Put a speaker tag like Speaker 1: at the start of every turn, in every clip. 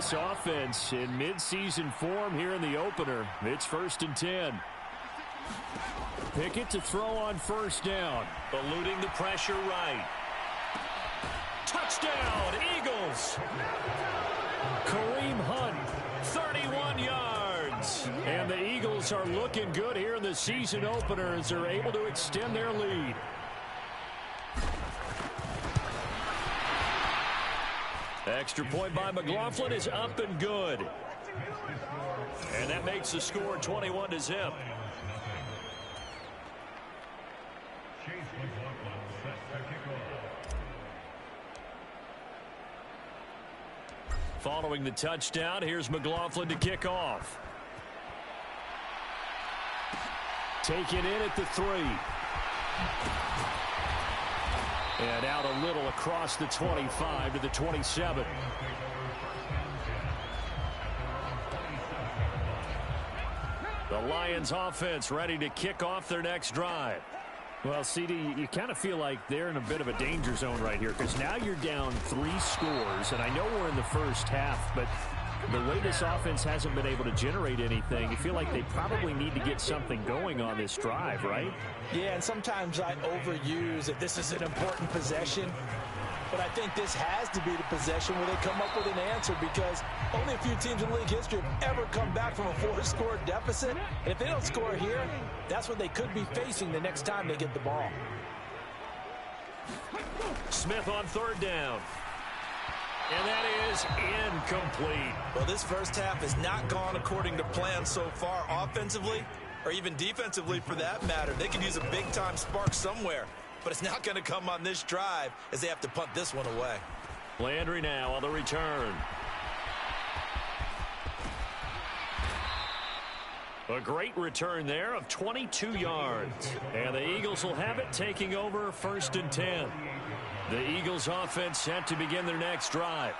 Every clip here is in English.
Speaker 1: this offense in midseason form here in the opener. It's 1st and 10. Pickett to throw on 1st down.
Speaker 2: Eluding the pressure right. Touchdown, Eagles.
Speaker 1: Kareem Hunt, 31 yards. And the Eagles are looking good here in the season opener as they're able to extend their lead. Extra point by McLaughlin is up and good. And that makes the score 21-0. Following the touchdown, here's McLaughlin to kick off. Taken in at the 3. And out a little across the 25 to the 27. The Lions offense ready to kick off their next drive. Well, CD, you kind of feel like they're in a bit of a danger zone right here because now you're down 3 scores, and I know we're in the first half, but the way this offense hasn't been able to generate anything, you feel like they probably need to get something going on this drive, right?
Speaker 3: Yeah, and sometimes I overuse that this is an important possession, but I think this has to be the possession where they come up with an answer because only a few teams in league history have ever come back from a 4-score deficit. And if they don't score here, that's what they could be facing the next time they get the ball.
Speaker 1: Smith on 3rd down. And that is incomplete.
Speaker 2: Well, this first half has not gone according to plan so far offensively or even defensively for that matter. They could use a big-time spark somewhere, but it's not going to come on this drive as they have to punt this one away.
Speaker 1: Landry now on the return. A great return there of 22 yards. And the Eagles will have it taking over 1st and 10. The Eagles offense set to begin their next drive.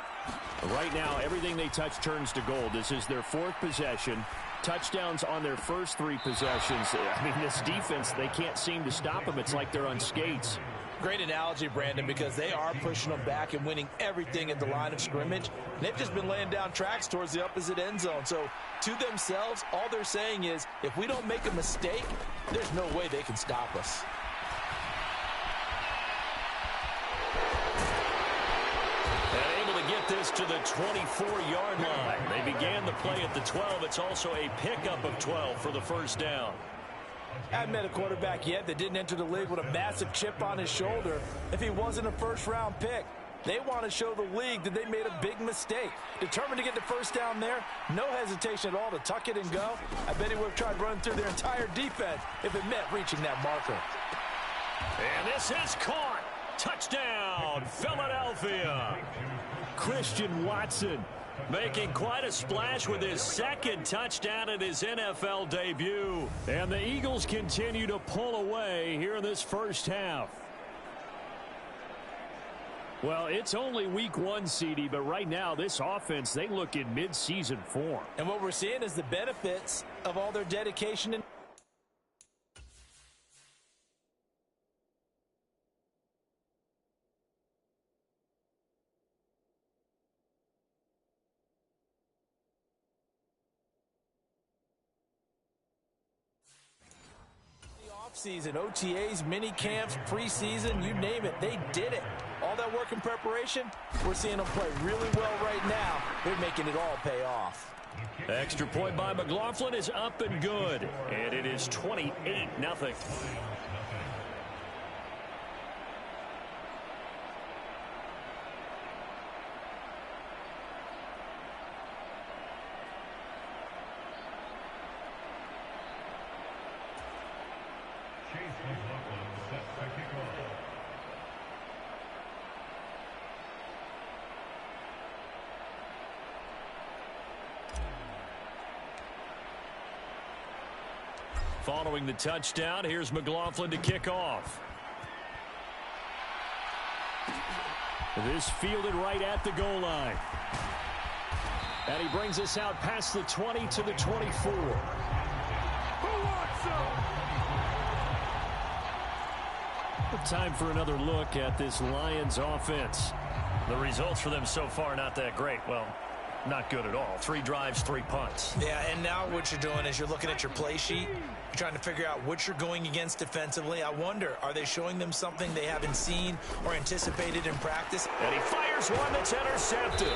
Speaker 1: Right now, everything they touch turns to gold. This is their 4th possession. Touchdowns on their first 3 possessions. I mean, this defense, they can't seem to stop them. It's like they're on skates.
Speaker 3: Great analogy, Brandon, because they are pushing them back and winning everything at the line of scrimmage. They've just been laying down tracks towards the opposite end zone. So, to themselves, all they're saying is, if we don't make a mistake, there's no way they can stop us.
Speaker 1: Get this to the 24-yard line. They began the play at the 12. It's also a pickup of 12 for the 1st down.
Speaker 3: I haven't met a quarterback yet that didn't enter the league with a massive chip on his shoulder if he wasn't a first-round pick. They want to show the league that they made a big mistake. Determined to get the 1st down there, no hesitation at all to tuck it and go. I bet he would have tried running through their entire defense if it meant reaching that marker.
Speaker 1: And this is caught. Touchdown, Philadelphia. Christian Watson making quite a splash with his 2nd touchdown at his NFL debut. And the Eagles continue to pull away here in this first half. Well, it's only week 1, CD, but right now this offense, they look in mid-season form.
Speaker 3: And what we're seeing is the benefits of all their dedication and season, OTAs, mini camps, preseason, you name it, they did it. All that work in preparation, we're seeing them play really well right now. They're making it all pay off.
Speaker 1: Extra point by McLaughlin is up and good, and it is 28-0. Following the touchdown, here's McLaughlin to kick off. This fielded right at the goal line. And he brings us out past the 20 to the 24. Time for another look at this Lions offense. The results for them so far not that great. Well, not good at all. 3 drives, 3 punts.
Speaker 2: Yeah, and now what you're doing is you're looking at your play sheet. You're trying to figure out what you're going against defensively. I wonder, are they showing them something they haven't seen or anticipated in practice?
Speaker 1: And he fires one that's intercepted.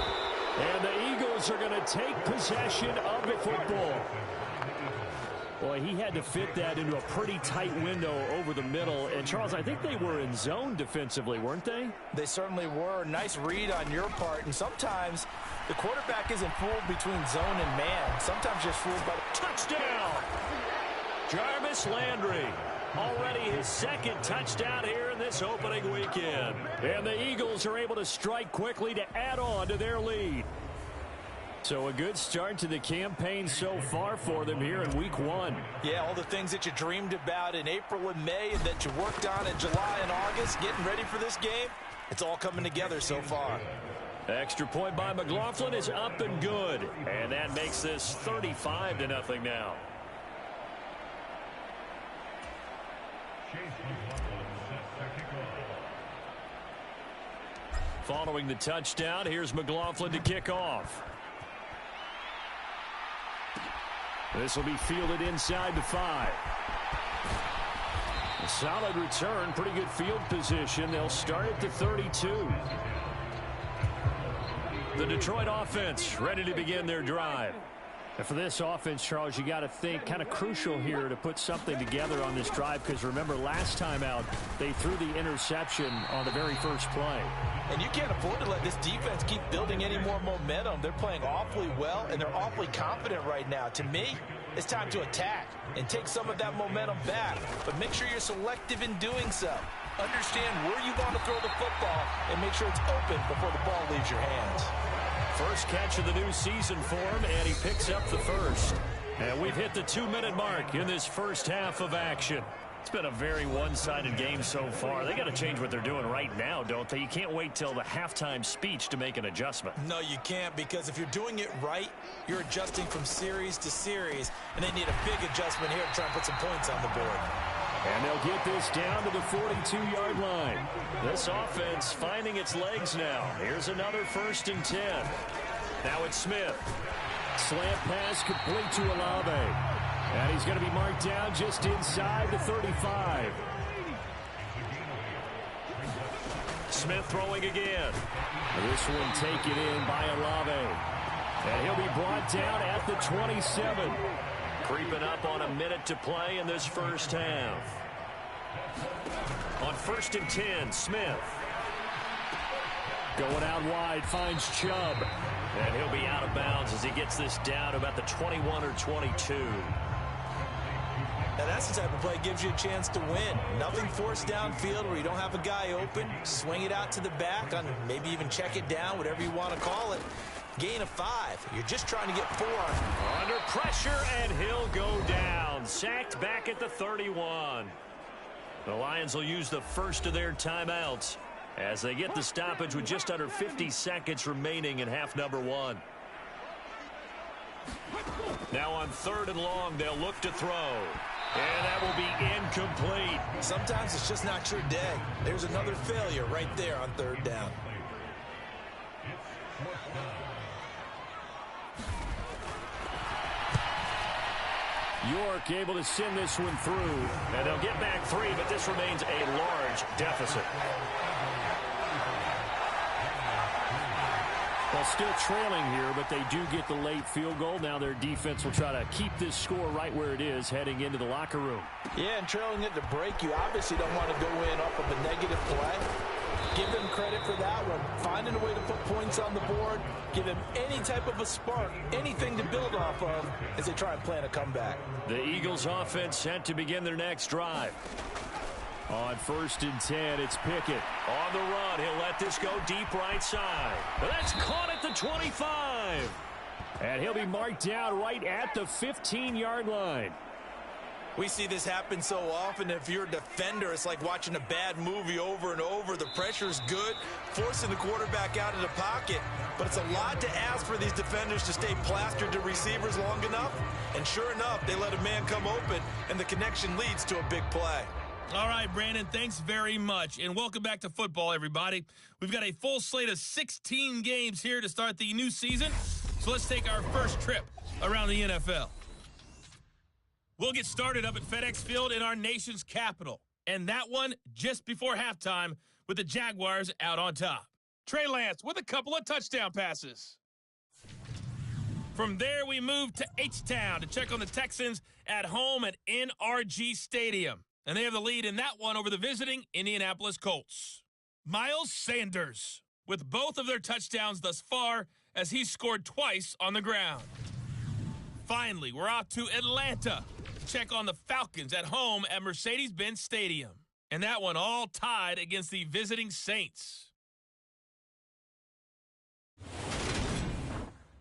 Speaker 1: And the Eagles are going to take possession of the football. Boy, he had to fit that into a pretty tight window over the middle. And, Charles, I think they were in zone defensively, weren't they?
Speaker 3: They certainly were. Nice read on your part. And sometimes the quarterback isn't fooled between zone and man. Sometimes just fooled by the
Speaker 1: touchdown. Jarvis Landry. Already his 2nd touchdown here in this opening weekend. And the Eagles are able to strike quickly to add on to their lead. So a good start to the campaign so far for them here in week 1.
Speaker 3: Yeah, all the things that you dreamed about in April and May and that you worked on in July and August, getting ready for this game, it's all coming together so far.
Speaker 1: Extra point by McLaughlin is up and good. And that makes this 35-0 now. Following the touchdown, here's McLaughlin to kick off. This will be fielded inside the 5. A solid return, pretty good field position. They'll start at the 32. The Detroit offense ready to begin their drive. And for this offense, Charles, you got to think kind of crucial here to put something together on this drive, because remember last time out they threw the interception on the very first play.
Speaker 3: And you can't afford to let this defense keep building any more momentum. They're playing awfully well, and they're awfully confident right now. To me, it's time to attack and take some of that momentum back. But make sure you're selective in doing so. Understand where you want to throw the football and make sure it's open before the ball leaves your hands.
Speaker 1: First catch of the new season for him, and he picks up the first. And we've hit the 2-minute mark in this first half of action. It's been a very one-sided game so far. They got to change what they're doing right now, don't they? You can't wait till the halftime speech to make an adjustment.
Speaker 2: No, you can't, because if you're doing it right, you're adjusting from series to series, and they need a big adjustment here to try and put some points on the board.
Speaker 1: And they'll get this down to the 42-yard line. This offense finding its legs now. Here's another 1st and 10. Now it's Smith. Slant pass complete to Olave. And he's going to be marked down just inside the 35. Smith throwing again. This one taken in by Olave. And he'll be brought down at the 27. Creeping up on a minute to play in this first half. On 1st and 10, Smith. Going out wide, finds Chubb. And he'll be out of bounds as he gets this down to about the 21 or 22.
Speaker 2: Now that's the type of play that gives you a chance to win. Nothing forced downfield where you don't have a guy open. Swing it out to the back, on maybe even check it down, whatever you want to call it. Gain of 5. You're just trying to get 4.
Speaker 1: Under pressure, and he'll go down. Sacked back at the 31. The Lions will use the first of their timeouts as they get the stoppage with just under 50 seconds remaining in half number 1. Now on 3rd and long, they'll look to throw. And that will be incomplete.
Speaker 2: Sometimes it's just not your day. There's another failure right there on 3rd down.
Speaker 1: York able to send this one through. And they'll get back 3, but this remains a large deficit. Well, still trailing here, but they do get the late field goal. Now their defense will try to keep this score right where it is heading into the locker room.
Speaker 3: Yeah, and trailing it to break, you obviously don't want to go in off of a negative play. Give them credit for that one. Finding a way to put points on the board. Give them any type of a spark, anything to build off of as they try and plan a comeback.
Speaker 1: The Eagles offense set to begin their next drive. On 1st and 10, it's Pickett. On the run, he'll let this go deep right side. But that's caught at the 25. And he'll be marked down right at the 15-yard line.
Speaker 2: We see this happen so often. If you're a defender, it's like watching a bad movie over and over. The pressure's good, forcing the quarterback out of the pocket. But it's a lot to ask for these defenders to stay plastered to receivers long enough. And sure enough, they let a man come open, and the connection leads to a big play.
Speaker 4: All right, Brandon, thanks very much. And welcome back to football, everybody. We've got a full slate of 16 games here to start the new season. So let's take our first trip around the NFL. We'll get started up at FedEx Field in our nation's capital. And that one just before halftime with the Jaguars out on top. Trey Lance with a couple of touchdown passes. From there, we move to H-Town to check on the Texans at home at NRG Stadium. And they have the lead in that one over the visiting Indianapolis Colts. Miles Sanders with both of their touchdowns thus far as he scored twice on the ground. Finally, we're off to Atlanta to check on the Falcons at home at Mercedes-Benz Stadium. And that one all tied against the visiting Saints.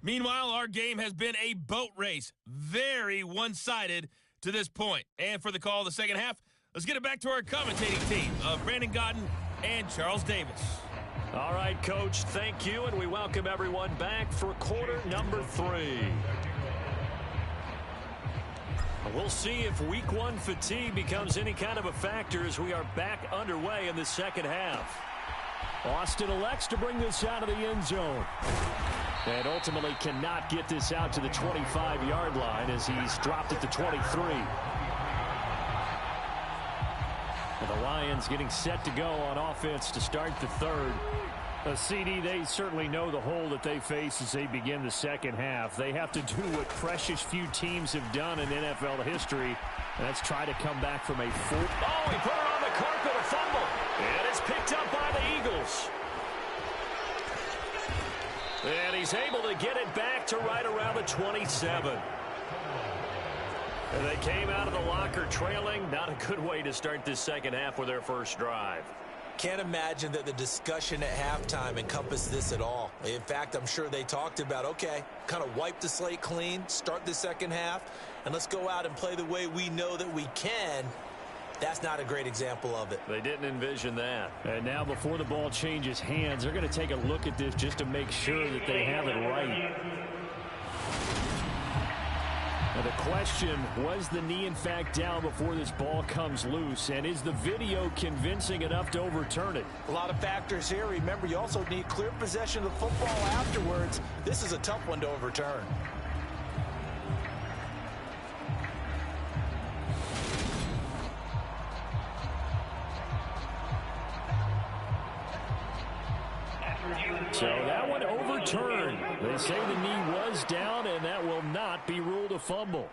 Speaker 4: Meanwhile, our game has been a boat race. Very one-sided to this point. And for the call of the second half, let's get it back to our commentating team of Brandon Godden and Charles Davis.
Speaker 1: All right, Coach, thank you, and we welcome everyone back for quarter number 3. We'll see if week 1 fatigue becomes any kind of a factor as we are back underway in the second half. Austin elects to bring this out of the end zone. And ultimately cannot get this out to the 25-yard line as he's dropped at the 23. And the Lions getting set to go on offense to start the third. CD, they certainly know the hole that they face as they begin the second half. They have to do what precious few teams have done in NFL history, and that's try to come back from a full... Oh, he put it on the carpet, a fumble. And it's picked up by the Eagles. And he's able to get it back to right around the 27. And they came out of the locker trailing. Not a good way to start this second half with their first drive.
Speaker 2: Can't imagine that the discussion at halftime encompassed this at all. In fact, I'm sure they talked about, okay, kind of wipe the slate clean, start the second half, and let's go out and play the way we know that we can. That's not a great example of it.
Speaker 1: They didn't envision that.
Speaker 5: And now before the ball changes hands, they're going to take a look at this just to make sure that they have it right. Now the question, was the knee in fact down before this ball comes loose? And is the video convincing enough to overturn it?
Speaker 3: A lot of factors here. Remember, you also need clear possession of the football afterwards. This is a tough one to overturn.
Speaker 5: So that one overturned. They say the knee was down, and that will not be ruled a fumble.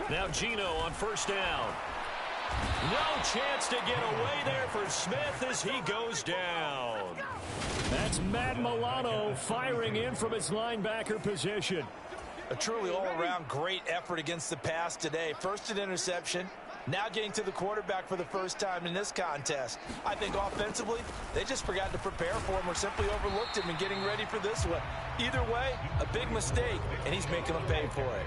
Speaker 1: Now Gino on first down. No chance to get away there for Smith as he goes down.
Speaker 5: That's Matt Milano firing in from his linebacker position.
Speaker 3: A truly all-around great effort against the pass today. First an interception. Now getting to the quarterback for the first time in this contest. I think offensively, they just forgot to prepare for him or simply overlooked him in getting ready for this one. Either way, a big mistake, and he's making them pay for it.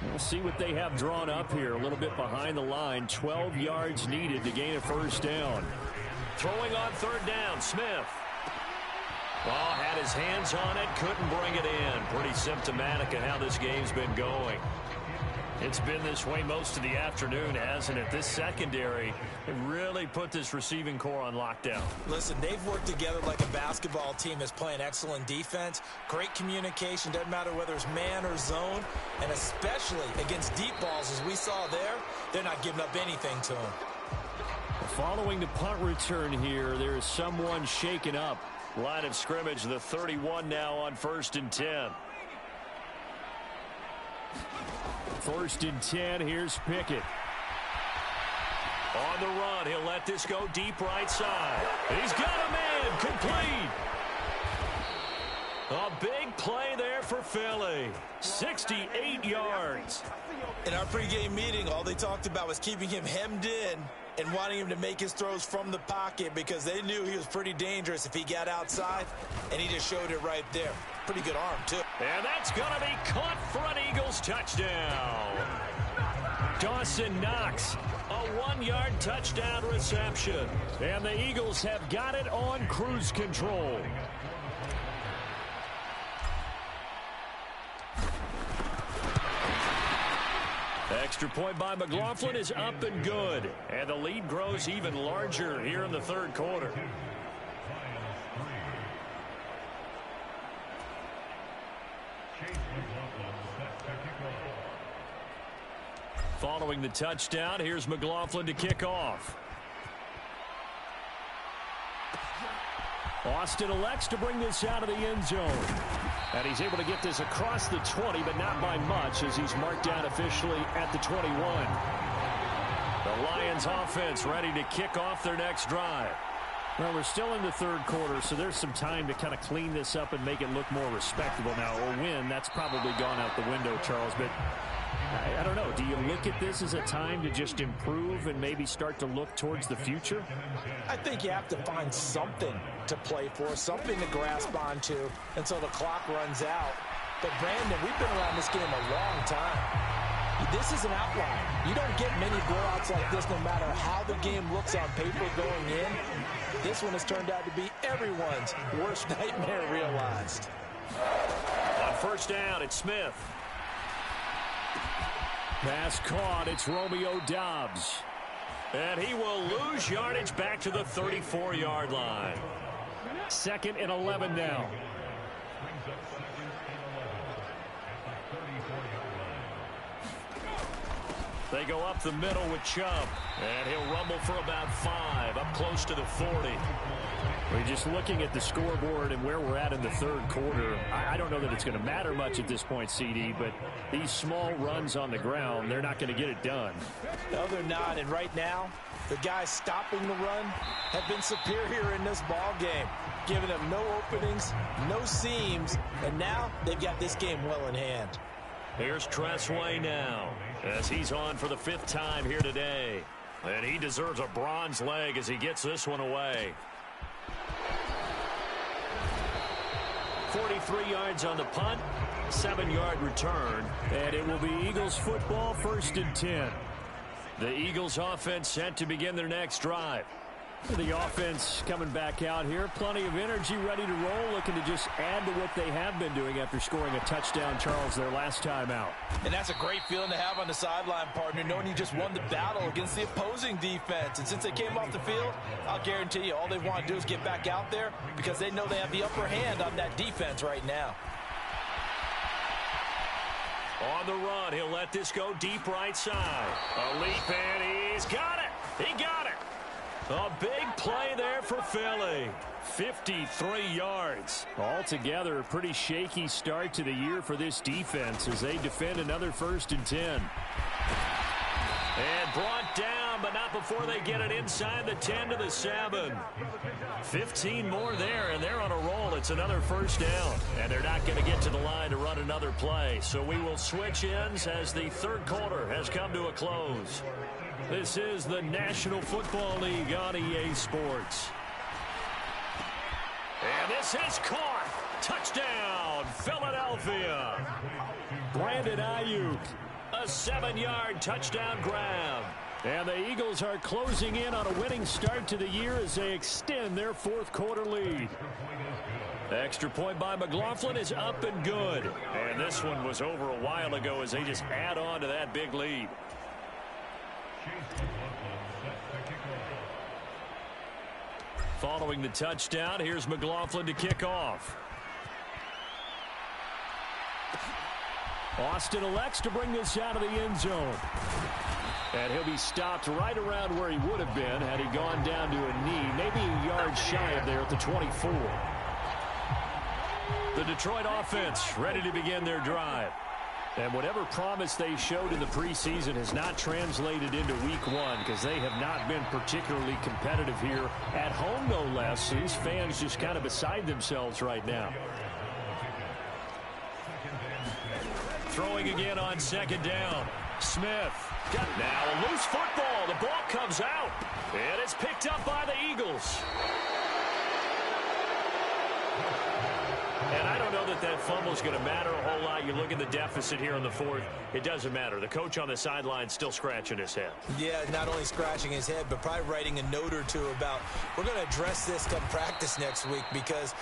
Speaker 5: We'll see what they have drawn up here. A little bit behind the line. 12 yards needed to gain a first down.
Speaker 1: Throwing on third down, Smith. Well, had his hands on it, couldn't bring it in. Pretty symptomatic of how this game's been going. It's been this way most of the afternoon, hasn't it? This secondary really put this receiving core on lockdown.
Speaker 2: Listen, they've worked together like a basketball team that's playing excellent defense. Great communication, doesn't matter whether it's man or zone. And especially against deep balls, as we saw there, they're not giving up anything to them.
Speaker 5: Following the punt return here, there is someone shaken up.
Speaker 1: Line of scrimmage, the 31 now on 1st and 10.
Speaker 5: 1st and 10, here's Pickett.
Speaker 1: On the run, he'll let this go deep right side. He's got a man, complete. A big play there for Philly. 68 yards.
Speaker 2: In our pregame meeting, all they talked about was keeping him hemmed in and wanting him to make his throws from the pocket because they knew he was pretty dangerous if he got outside, and he just showed it right there. Pretty good arm, too.
Speaker 1: And that's going to be caught for an Eagles touchdown. Dawson Knox, a 1-yard touchdown reception.
Speaker 5: And the Eagles have got it on cruise control.
Speaker 1: Extra point by McLaughlin is up and good. And the lead grows even larger here in the third quarter. Following the touchdown, here's McLaughlin to kick off. Austin elects to bring this out of the end zone. And he's able to get this across the 20, but not by much, as he's marked down officially at the 21. The Lions offense ready to kick off their next drive. Well, we're still in the third quarter, so there's some time to kind of clean this up and make it look more respectable. Now, a win, that's probably gone out the window, Charles, but I don't know. Do you look at this as a time to just improve and maybe start to look towards the future?
Speaker 3: I think you have to find something to play for, something to grasp onto until the clock runs out. But, Brandon, we've been around this game a long time. This is an outlier. You don't get many blowouts like this no matter how the game looks on paper going in. This one has turned out to be everyone's worst nightmare realized.
Speaker 1: On first down, it's Smith. Pass caught. It's Romeo Doubs. And he will lose yardage back to the 34-yard line. 2nd and 11 now. They go up the middle with Chubb. And he'll rumble for about 5, up close to the 40. We're just looking at the scoreboard and where we're at in the third quarter. I don't know that it's going to matter much at this point, CD, but these small runs on the ground, they're not going to get it done.
Speaker 3: No, they're not. And right now, the guys stopping the run have been superior in this ball game, giving them no openings, no seams, and now they've got this game well in hand.
Speaker 1: Here's Tressway now, as he's on for the 5th time here today. And he deserves a bronze leg as he gets this one away. 43 yards on the punt, 7-yard return, and it will be Eagles football, 1st and 10. The Eagles offense set to begin their next drive. The offense coming back out here, plenty of energy, ready to roll, looking to just add to what they have been doing after scoring a touchdown, Charles, their last time out.
Speaker 3: And that's a great feeling to have on the sideline, partner, knowing you just won the battle against the opposing defense. And since they came off the field, I'll guarantee you all they want to do is get back out there because they know they have the upper hand on that defense right now.
Speaker 1: On the run, he'll let this go deep right side. A leap, and he's got it. He got it. A big play there for Philly. 53 yards. Altogether, a pretty shaky start to the year for this defense as they defend another 1st and 10. And brought down, but not before they get it inside the 10 to the 7. 15 more there, and they're on a roll. It's another 1st down. And they're not going to get to the line to run another play. So we will switch ends as the third quarter has come to a close. This is the National Football League on EA Sports. And this is caught. Touchdown, Philadelphia. Brandon Ayuk, a 7-yard touchdown grab. And the Eagles are closing in on a winning start to the year as they extend their 4th quarter lead. Extra point by McLaughlin is up and good. And this one was over a while ago as they just add on to that big lead. Following the touchdown, here's McLaughlin to kick off. Austin elects to bring this out of the end zone. And he'll be stopped right around where he would have been had he gone down to a knee, maybe a yard shy of there at the 24. The Detroit offense ready to begin their drive. And whatever promise they showed in the preseason has not translated into week 1 because they have not been particularly competitive here at home, no less. These fans just kind of beside themselves right now. Throwing again on 2nd down. Smith got now a loose football. The ball comes out, and it's picked up by the Eagles. And I don't know that that fumble is going to matter a whole lot. You look at the deficit here in the 4th. It doesn't matter. The coach on the sideline still scratching his head.
Speaker 2: Yeah, not only scratching his head, but probably writing a note or two about we're going to address this come practice next week because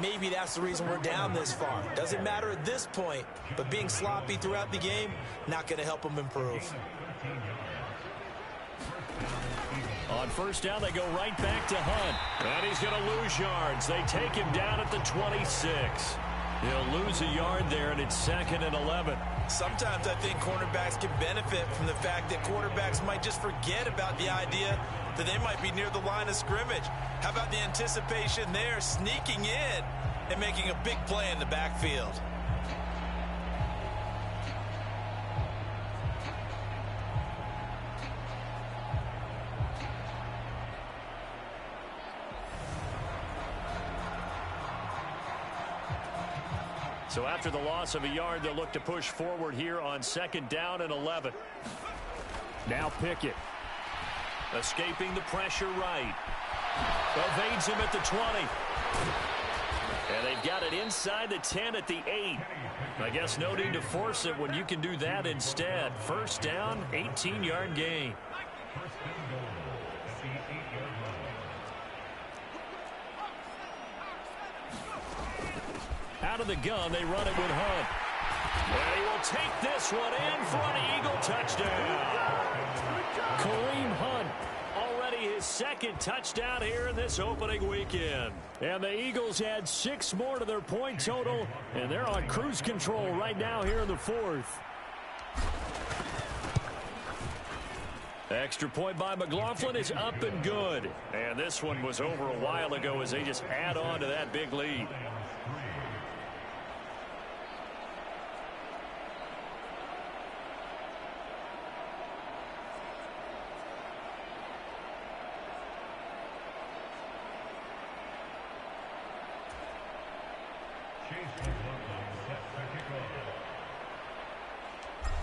Speaker 2: maybe that's the reason we're down this far. Doesn't matter at this point, but being sloppy throughout the game, not going to help them improve.
Speaker 1: On 1st down, they go right back to Hunt. And he's going to lose yards. They take him down at the 26. He'll lose a yard there, and it's 2nd and 11.
Speaker 2: Sometimes I think cornerbacks can benefit from the fact that quarterbacks might just forget about the idea that they might be near the line of scrimmage. How about the anticipation there, sneaking in and making a big play in the backfield?
Speaker 1: So after the loss of a yard, they'll look to push forward here on 2nd down and 11.
Speaker 5: Now Pickett.
Speaker 1: Escaping the pressure right. Evades him at the 20. And they've got it inside the 10 at the 8. I guess no need to force it when you can do that instead. 1st down, 18-yard gain. Out of the gun, they run it with Hunt. And he will take this one in for an Eagle touchdown. Kareem Hunt, already his 2nd touchdown here in this opening weekend.
Speaker 5: And the Eagles add 6 more to their point total, and they're on cruise control right now here in the 4th.
Speaker 1: Extra point by McLaughlin is up and good. And this one was over a while ago as they just add on to that big lead.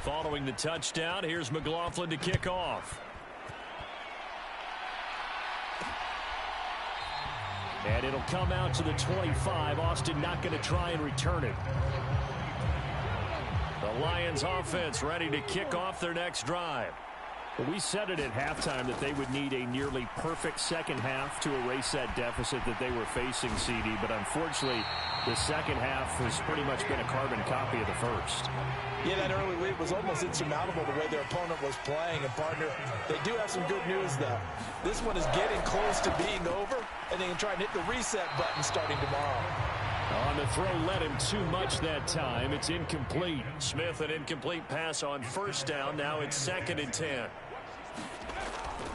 Speaker 1: Following the touchdown, here's McLaughlin to kick off.
Speaker 5: And it'll come out to the 25. Austin not going to try and return it.
Speaker 1: The Lions offense ready to kick off their next drive.
Speaker 5: Well, we said it at halftime that they would need a nearly perfect second half to erase that deficit that they were facing, CD. But unfortunately, the second half has pretty much been a carbon copy of the first.
Speaker 3: Yeah, that early lead was almost insurmountable the way their opponent was playing. And, partner, they do have some good news, though. This one is getting close to being over, and they can try and hit the reset button starting tomorrow.
Speaker 5: On the throw, led him too much that time. It's incomplete.
Speaker 1: Smith, an incomplete pass on 1st down. Now it's 2nd and 10.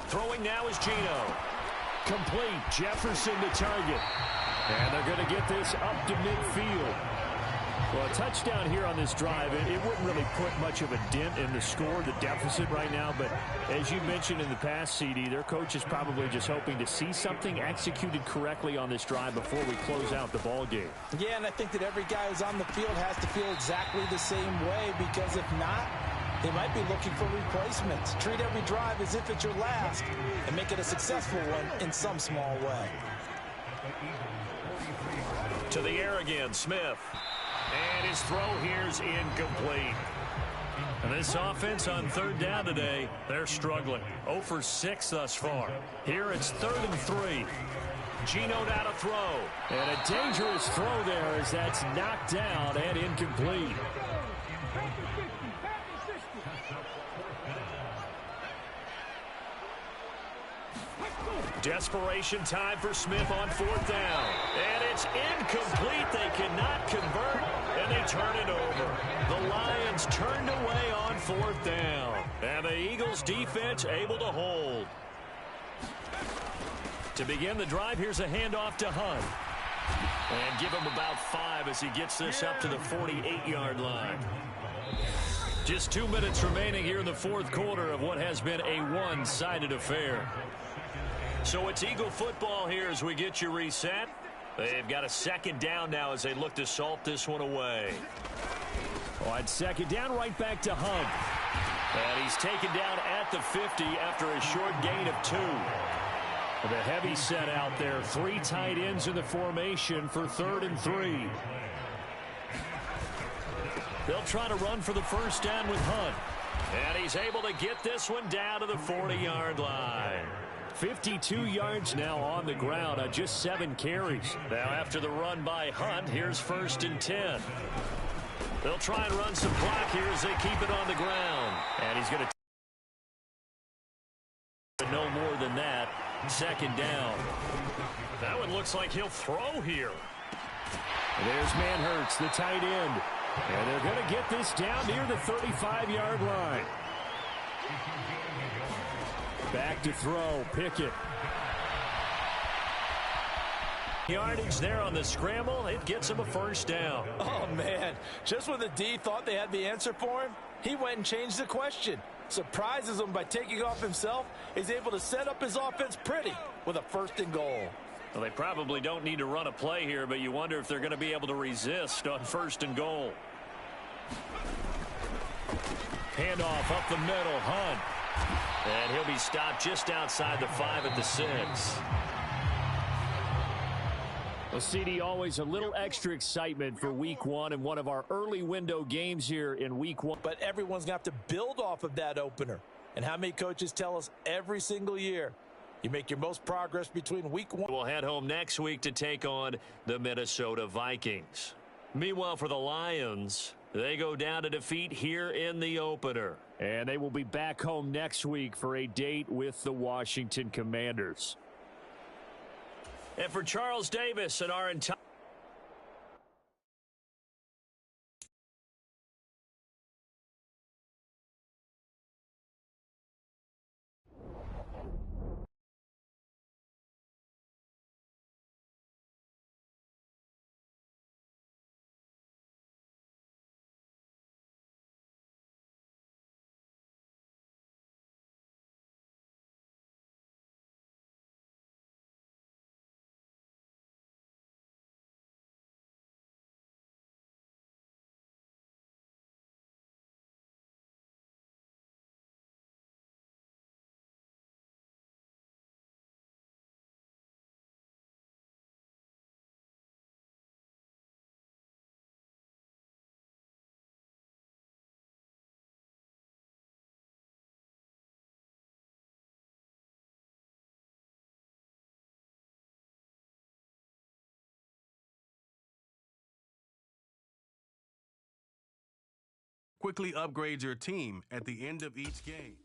Speaker 1: Throwing now is Geno.
Speaker 5: Complete. Jefferson to target. And they're going to get this up to midfield. Well, a touchdown here on this drive, it wouldn't really put much of a dent in the score, the deficit right now. But as you mentioned in the past, CD, their coach is probably just hoping to see something executed correctly on this drive before we close out the ball game.
Speaker 3: Yeah, and I think that every guy who's on the field has to feel exactly the same way, because if not, they might be looking for replacements. Treat every drive as if it's your last and make it a successful one in some small way.
Speaker 1: To the air again, Smith. And his throw here's incomplete. And this offense on 3rd down today, they're struggling. 0 for 6 thus far. Here it's 3rd and 3. Geno down to throw.
Speaker 5: And a dangerous throw there as that's knocked down and incomplete.
Speaker 1: Desperation time for Smith on 4th down. And it's incomplete. They cannot convert, and they turn it over. The Lions turned away on 4th down. And the Eagles defense able to hold. To begin the drive, here's a handoff to Hunt. And give him about 5 as he gets this up to the 48-yard line. Just 2 minutes remaining here in the 4th quarter of what has been a one-sided affair. So it's Eagle football here as we get you reset. They've got a 2nd down now as they look to salt this one away.
Speaker 5: On 2nd down, right back to Hunt.
Speaker 1: And he's taken down at the 50 after a short gain of 2.
Speaker 5: The heavy set out there. 3 tight ends in the formation for 3rd and 3.
Speaker 1: They'll try to run for the 1st down with Hunt. And he's able to get this one down to the 40-yard line.
Speaker 5: 52 yards now on the ground on just 7 carries.
Speaker 1: Now after the run by Hunt, here's 1st and 10. They'll try and run some clock here as they keep it on the ground. And he's going to no more than that. 2nd down. That one looks like he'll throw here.
Speaker 5: There's Manhurts, the tight end. And they're going to get this down near the 35-yard line. Back to throw, Pickett.
Speaker 1: Yardage there on the scramble. It gets him a first down.
Speaker 3: Oh, man. Just when the D thought they had the answer for him, he went and changed the question. Surprises him by taking off himself. He's able to set up his offense pretty with a 1st and goal.
Speaker 1: Well, they probably don't need to run a play here, but you wonder if they're going to be able to resist on 1st and goal. Handoff up the middle, Hunt. And he'll be stopped just outside the 5 at the 6.
Speaker 5: Well, CD, always a little extra excitement for week 1 and one of our early window games here in week 1.
Speaker 3: But everyone's going to have to build off of that opener. And how many coaches tell us every single year, you make your most progress between week 1.
Speaker 1: We'll head home next week to take on the Minnesota Vikings. Meanwhile, for the Lions, they go down to defeat here in the opener.
Speaker 5: And they will be back home next week for a date with the Washington Commanders.
Speaker 1: And for Charles Davis and our entire
Speaker 6: quickly upgrade your team at the end of each game.